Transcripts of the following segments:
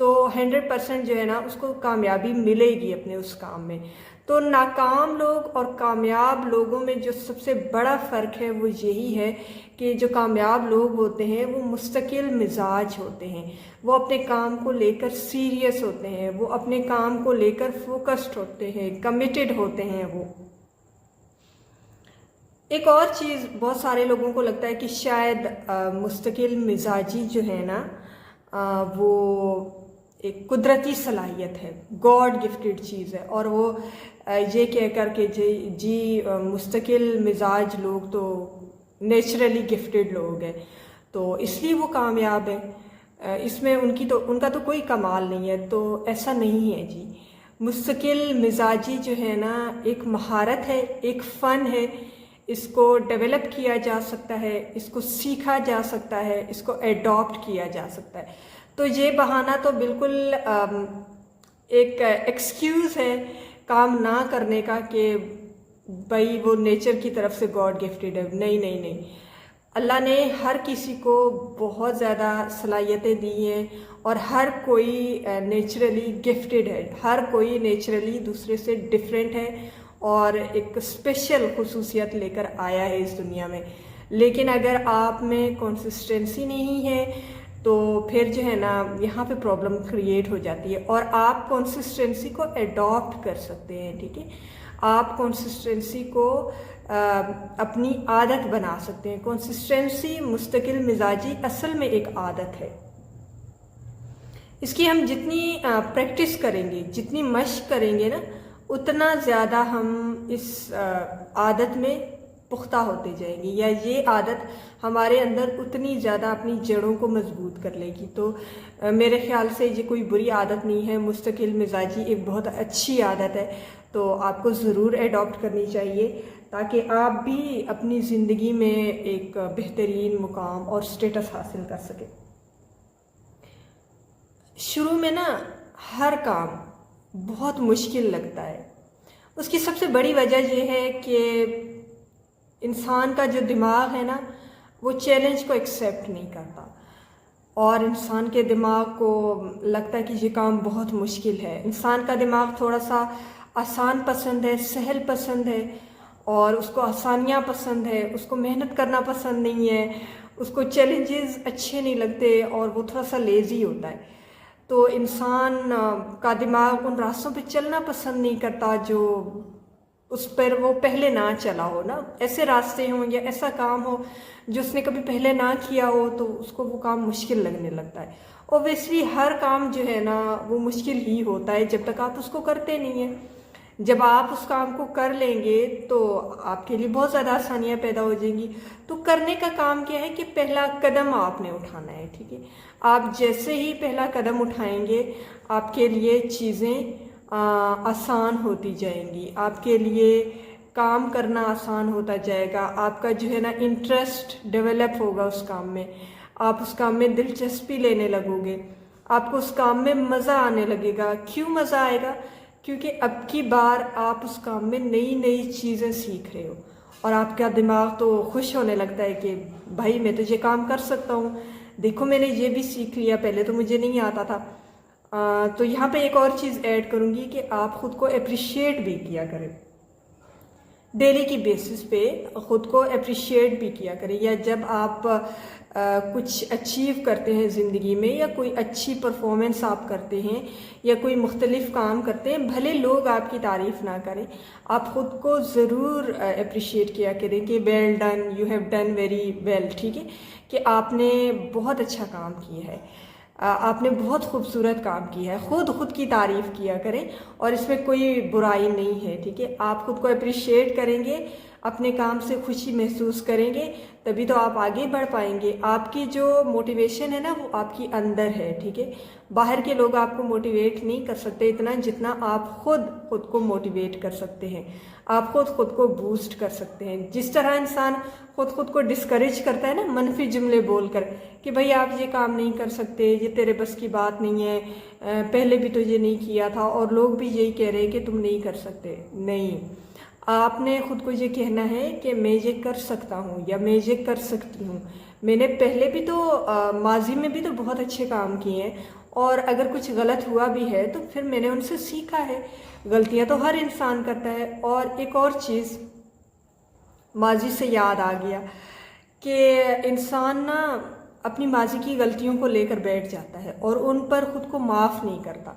تو 100% جو ہے نا اس کو کامیابی ملے گی اپنے اس کام میں۔ تو ناکام لوگ اور کامیاب لوگوں میں جو سب سے بڑا فرق ہے وہ یہی ہے کہ جو کامیاب لوگ ہوتے ہیں وہ مستقل مزاج ہوتے ہیں، وہ اپنے کام کو لے کر سیریس ہوتے ہیں، وہ اپنے کام کو لے کر فوکسڈ ہوتے ہیں، کمیٹڈ ہوتے ہیں وہ۔ ایک اور چیز بہت سارے لوگوں کو لگتا ہے کہ شاید مستقل مزاجی جو ہے نا وہ ایک قدرتی صلاحیت ہے، گاڈ گفٹڈ چیز ہے، اور وہ یہ کہہ کر کہ جی مستقل مزاج لوگ تو نیچرلی گفٹڈ لوگ ہیں تو اس لیے وہ کامیاب ہیں، اس میں ان کا تو کوئی کمال نہیں ہے۔ تو ایسا نہیں ہے جی، مستقل مزاجی جو ہے نا ایک مہارت ہے، ایک فن ہے، اس کو ڈیولپ کیا جا سکتا ہے، اس کو سیکھا جا سکتا ہے، اس کو ایڈاپٹ کیا جا سکتا ہے۔ تو یہ بہانہ تو بالکل ایک ایکسکیوز ہے کام نہ کرنے کا کہ بھائی وہ نیچر کی طرف سے گاڈ گفٹڈ ہے۔ نہیں نہیں نہیں، اللہ نے ہر کسی کو بہت زیادہ صلاحیتیں دی ہیں اور ہر کوئی نیچرلی گفٹڈ ہے، ہر کوئی نیچرلی دوسرے سے ڈفرینٹ ہے اور ایک اسپیشل خصوصیت لے کر آیا ہے اس دنیا میں۔ لیکن اگر آپ میں کنسسٹنسی نہیں ہے تو پھر جو ہے نا یہاں پہ پرابلم کریٹ ہو جاتی ہے، اور آپ کنسسٹنسی کو ایڈاپٹ کر سکتے ہیں، ٹھیک ہے، آپ کنسسٹنسی کو اپنی عادت بنا سکتے ہیں۔ کنسسٹنسی مستقل مزاجی اصل میں ایک عادت ہے، اس کی ہم جتنی پریکٹس کریں گے، جتنی مشق کریں گے نا، اتنا زیادہ ہم اس عادت میں پختہ ہوتے جائیں گے، یا یہ عادت ہمارے اندر اتنی زیادہ اپنی جڑوں کو مضبوط کر لے گی۔ تو میرے خیال سے یہ کوئی بری عادت نہیں ہے، مستقل مزاجی ایک بہت اچھی عادت ہے، تو آپ کو ضرور ایڈاپٹ کرنی چاہیے تاکہ آپ بھی اپنی زندگی میں ایک بہترین مقام اور سٹیٹس حاصل کر سکیں۔ شروع میں نا ہر کام بہت مشکل لگتا ہے، اس کی سب سے بڑی وجہ یہ ہے کہ انسان کا جو دماغ ہے نا وہ چیلنج کو ایکسیپٹ نہیں کرتا، اور انسان کے دماغ کو لگتا ہے کہ یہ کام بہت مشکل ہے۔ انسان کا دماغ تھوڑا سا آسان پسند ہے، سہل پسند ہے، اور اس کو آسانیاں پسند ہے، اس کو محنت کرنا پسند نہیں ہے، اس کو چیلنجز اچھے نہیں لگتے، اور وہ تھوڑا سا لیزی ہوتا ہے۔ تو انسان کا دماغ ان راستوں پہ چلنا پسند نہیں کرتا جو اس پر وہ پہلے نہ چلا ہو نا، ایسے راستے ہوں یا ایسا کام ہو جو اس نے کبھی پہلے نہ کیا ہو تو اس کو وہ کام مشکل لگنے لگتا ہے۔ اوبویسلی ہر کام جو ہے نا وہ مشکل ہی ہوتا ہے جب تک آپ اس کو کرتے نہیں ہیں۔ جب آپ اس کام کو کر لیں گے تو آپ کے لیے بہت زیادہ آسانیاں پیدا ہو جائیں گی۔ تو کرنے کا کام کیا ہے کہ پہلا قدم آپ نے اٹھانا ہے، ٹھیک ہے، آپ جیسے ہی پہلا قدم اٹھائیں گے آپ کے لیے چیزیں آسان ہوتی جائیں گی، آپ کے لیے کام کرنا آسان ہوتا جائے گا، آپ کا جو ہے نا انٹرسٹ ڈیولپ ہوگا اس کام میں، آپ اس کام میں دلچسپی لینے لگو گے، آپ کو اس کام میں مزہ آنے لگے گا۔ کیوں مزہ آئے گا؟ کیونکہ اب کی بار آپ اس کام میں نئی نئی چیزیں سیکھ رہے ہو، اور آپ کا دماغ تو خوش ہونے لگتا ہے کہ بھائی میں تو یہ کام کر سکتا ہوں، دیکھو میں نے یہ بھی سیکھ لیا، پہلے تو مجھے نہیں آتا تھا۔ تو یہاں پہ ایک اور چیز ایڈ کروں گی کہ آپ خود کو اپریشیٹ بھی کیا کریں، ڈیلی کی بیسس پہ خود کو اپریشیٹ بھی کیا کریں، یا جب آپ کچھ اچیو کرتے ہیں زندگی میں، یا کوئی اچھی پرفارمنس آپ کرتے ہیں، یا کوئی مختلف کام کرتے ہیں، بھلے لوگ آپ کی تعریف نہ کریں، آپ خود کو ضرور اپریشیٹ کیا کریں کہ well done, you have done very well, ٹھیک ہے، کہ آپ نے بہت اچھا کام کیا ہے، آپ نے بہت خوبصورت کام کیا ہے، خود کی تعریف کیا کریں، اور اس میں کوئی برائی نہیں ہے، ٹھیک ہے۔ آپ خود کو اپریشیٹ کریں گے، اپنے کام سے خوشی محسوس کریں گے، تبھی تو آپ آگے بڑھ پائیں گے۔ آپ کی جو موٹیویشن ہے نا وہ آپ کی اندر ہے، ٹھیک ہے، باہر کے لوگ آپ کو موٹیویٹ نہیں کر سکتے اتنا جتنا آپ خود کو موٹیویٹ کر سکتے ہیں، آپ خود کو بوسٹ کر سکتے ہیں۔ جس طرح انسان خود کو ڈسکریج کرتا ہے نا منفی جملے بول کر کہ بھئی آپ یہ کام نہیں کر سکتے، یہ تیرے بس کی بات نہیں ہے، پہلے بھی تو یہ نہیں کیا تھا، اور لوگ بھی یہی کہہ رہے ہیں کہ تم نہیں کر سکتے، نہیں، آپ نے خود کو یہ کہنا ہے کہ میں یہ کر سکتا ہوں، یا میں یہ کر سکتی ہوں، میں نے پہلے بھی تو ماضی میں بھی تو بہت اچھے کام کیے ہیں، اور اگر کچھ غلط ہوا بھی ہے تو پھر میں نے ان سے سیکھا ہے. غلطیاں تو ہر انسان کرتا ہے. اور ایک اور چیز ماضی سے یاد آ گیا کہ انسان نا اپنی ماضی کی غلطیوں کو لے کر بیٹھ جاتا ہے اور ان پر خود کو معاف نہیں کرتا.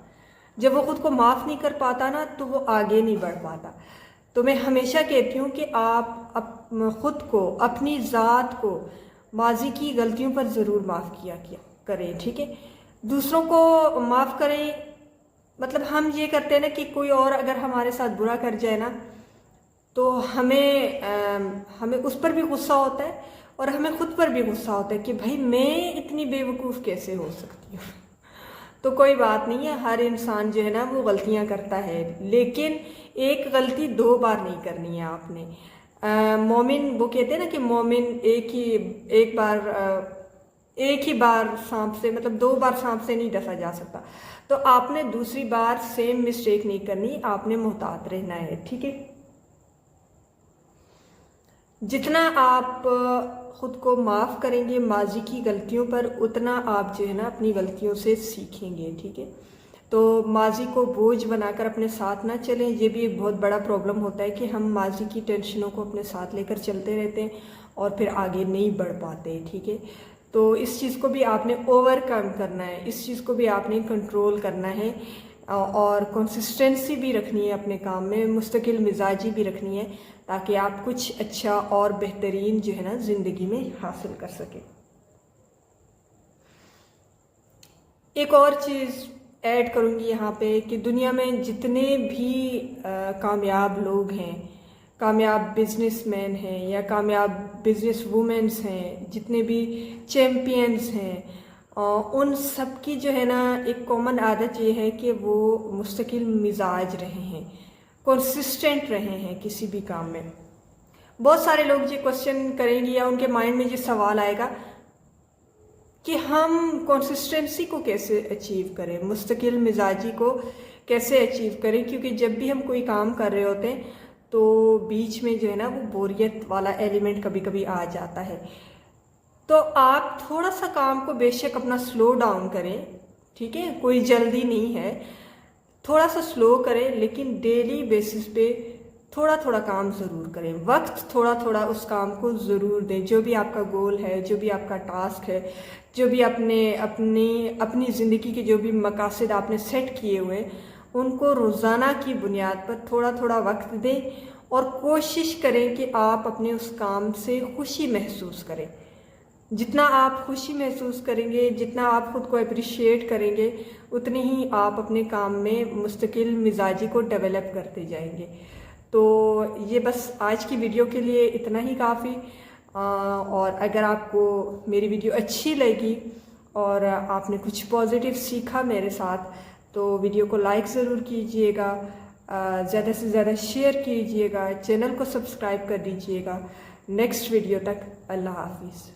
جب وہ خود کو معاف نہیں کر پاتا نا تو وہ آگے نہیں بڑھ پاتا. تو میں ہمیشہ کہتی ہوں کہ آپ خود کو، اپنی ذات کو ماضی کی غلطیوں پر ضرور معاف کیا کریں. ٹھیک ہے، دوسروں کو معاف کریں. مطلب ہم یہ کرتے ہیں نا کہ کوئی اور اگر ہمارے ساتھ برا کر جائے نا تو ہمیں اس پر بھی غصہ ہوتا ہے اور ہمیں خود پر بھی غصہ ہوتا ہے کہ بھائی میں اتنی بے وقوف کیسے ہو سکتی ہوں. تو کوئی بات نہیں ہے، ہر انسان جو ہے نا وہ غلطیاں کرتا ہے، لیکن ایک غلطی 2 بار نہیں کرنی ہے آپ نے. مومن، وہ کہتے ہیں نا کہ مومن ایک ہی بار سانپ سے، مطلب 2 بار سانپ سے نہیں ڈسا جا سکتا. تو آپ نے دوسری بار سیم مسٹیک نہیں کرنی، آپ نے محتاط رہنا ہے. ٹھیک ہے، جتنا آپ خود کو معاف کریں گے ماضی کی غلطیوں پر، اتنا آپ جو ہے نا اپنی غلطیوں سے سیکھیں گے. ٹھیک ہے، تو ماضی کو بوجھ بنا کر اپنے ساتھ نہ چلیں. یہ بھی ایک بہت بڑا پرابلم ہوتا ہے کہ ہم ماضی کی ٹینشنوں کو اپنے ساتھ لے کر چلتے رہتے ہیں اور پھر آگے نہیں بڑھ پاتے. ٹھیک ہے، تو اس چیز کو بھی آپ نے اوور کم کرنا ہے، اس چیز کو بھی آپ نے کنٹرول کرنا ہے اور کنسسٹنسی بھی رکھنی ہے اپنے کام میں، مستقل مزاجی بھی رکھنی ہے تاکہ آپ کچھ اچھا اور بہترین جو ہے نا زندگی میں حاصل کر سکیں. ایک اور چیز ایڈ کروں گی یہاں پہ کہ دنیا میں جتنے بھی کامیاب لوگ ہیں، کامیاب بزنس مین ہیں یا کامیاب بزنس وومنس ہیں، جتنے بھی چیمپئنز ہیں، ان سب کی جو ہے نا ایک کامن عادت یہ ہے کہ وہ مستقل مزاج رہے ہیں، کنسسٹنٹ رہے ہیں کسی بھی کام میں. بہت سارے لوگ یہ کوشچن کریں گے یا ان کے مائنڈ میں یہ سوال آئے گا کہ ہم کنسسٹنسی کو کیسے اچیو کریں، مستقل مزاجی کو کیسے اچیو کریں، کیونکہ جب بھی ہم کوئی کام کر رہے ہوتے ہیں تو بیچ میں جو ہے نا وہ بوریت والا ایلیمنٹ کبھی کبھی آ جاتا ہے. تو آپ تھوڑا سا کام کو بے شک اپنا سلو ڈاؤن کریں. ٹھیک ہے، کوئی جلدی نہیں ہے، تھوڑا سا سلو کریں، لیکن ڈیلی بیسس پہ تھوڑا تھوڑا کام ضرور کریں. وقت تھوڑا تھوڑا اس کام کو ضرور دیں. جو بھی آپ کا گول ہے، جو بھی آپ کا ٹاسک ہے، جو بھی اپنی زندگی کے جو بھی مقاصد آپ نے سیٹ کیے ہوئے ہیں، ان کو روزانہ کی بنیاد پر تھوڑا تھوڑا وقت دیں اور کوشش کریں کہ آپ اپنے اس کام سے خوشی محسوس کریں. جتنا آپ خوشی محسوس کریں گے، جتنا آپ خود کو اپریشیٹ کریں گے، اتنی ہی آپ اپنے کام میں مستقل مزاجی کو ڈیولپ کرتے جائیں گے. تو یہ بس آج کی ویڈیو کے لیے اتنا ہی کافی. اور اگر آپ کو میری ویڈیو اچھی لگی اور آپ نے کچھ پازیٹیو سیکھا میرے ساتھ تو ویڈیو کو لائک ضرور کیجئے گا، زیادہ سے زیادہ شیئر کیجئے گا، چینل کو سبسکرائب کر دیجئے گا. نیکسٹ ویڈیو تک اللہ حافظ.